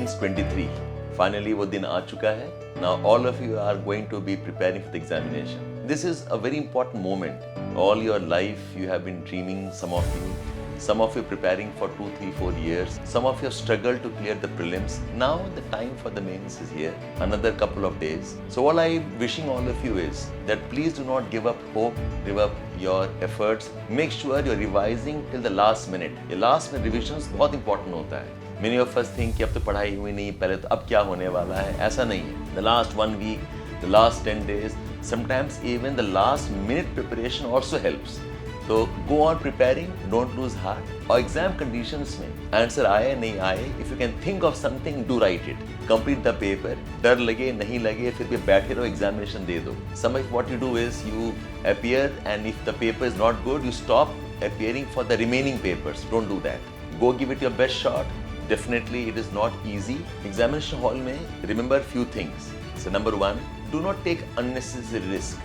Mains 23. Finally वो दिन आ चुका है. Now all of you are going to be preparing for the examination. This is a very important moment. All your life you have been dreaming, some of you preparing for 2, 3, 4 years. Some of you have struggled to clear the prelims. Now the time for the mains is here. Another couple of days. So all I'm wishing all of you is that please do not give up hope, give up your efforts. Make sure you're revising till the last minute. ये last minute revisions बहुत important होता है. Many of us think कि अब तो पढ़ाई हुई नहीं, पहले तो अब क्या होने वाला है. ऐसा नहीं है. The last 1 week, the last 10 days, sometimes even the last minute preparation also helps. So go on preparing, don't lose heart. और exam conditions में answer आए नहीं आए, if you can think of something, do write it. Complete the paper. डर लगे नहीं लगे फिर भी बैठे रहो, examination दे दो. Some of what you do is you appear and if the paper is not good, you stop appearing for the remaining papers. Don't do that. Go give it your best shot. Definitely it is not easy. Examination hall में remember few things. So number 1, do not take unnecessary risk.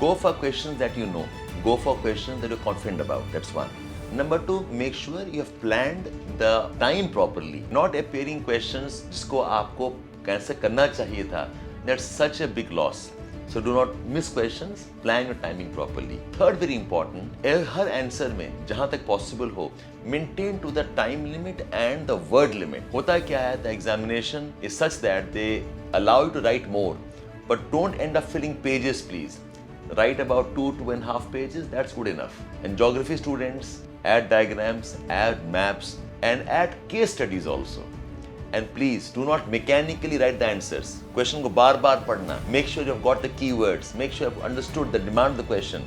Go for questions that you know. Go for questions that you're confident about. That's 1. Number 2, make sure you have planned the time properly. Not appearing questions जिसको आपको cancel करना चाहिए था. That's such a big loss. So do not miss questions. Plan your timing properly. Third, very important. Her answer में जहाँ तक possible हो, maintain to the time limit and the word limit. होता क्या है? The examination is such that they allow you to write more, but don't end up filling pages, please. Write about 2.5 pages, that's good enough. And geography students, add diagrams, add maps, and add case studies also. And please, do not mechanically write the answers. Question को बार-बार पढ़ना. Make sure you've got the keywords. Make sure you've understood the demand of the question.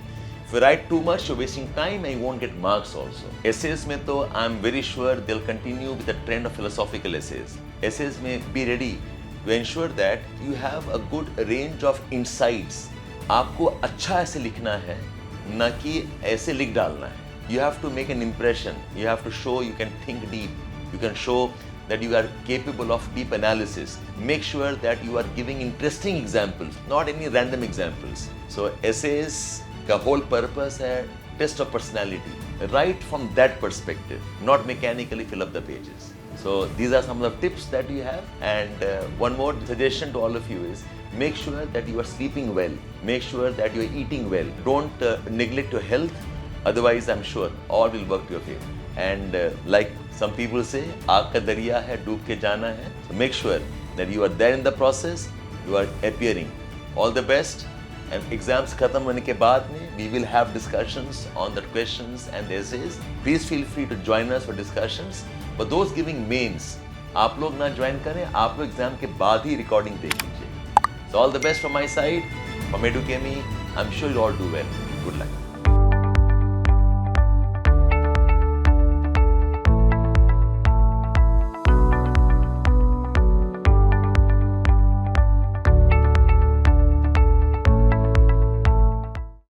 If you write too much, you're wasting time and you won't get marks also. Essays में तो I'm very sure they'll continue with the trend of philosophical essays. Essays में be ready to ensure that you have a good range of insights. आपको अच्छा ऐसे लिखना है, न कि ऐसे लिख डालना है. You have to make an impression. You have to show you can think deep. You can show that you are capable of deep analysis. Make sure that you are giving interesting examples, not any random examples. So essays का whole purpose है test of personality. Write from that perspective, not mechanically fill up the pages. So these are some of the tips that you have. And one more suggestion to all of you is make sure that you are sleeping well. Make sure that you are eating well. Don't neglect your health. Otherwise, I'm sure all will work to your favor. And like some people say, आग का दरिया है, डूब के जाना है. So make sure that you are there in the process. You are appearing. All the best. And exams खत्म होने के बाद में we will have discussions on the questions and the essays. Please feel free to join us for discussions. For those giving mains, आप लोग ना join करें, आप लोग exam के बाद ही recording देख लीजिए. So all the best from my side, from Edukemy. I'm sure you'll all do well. Good luck.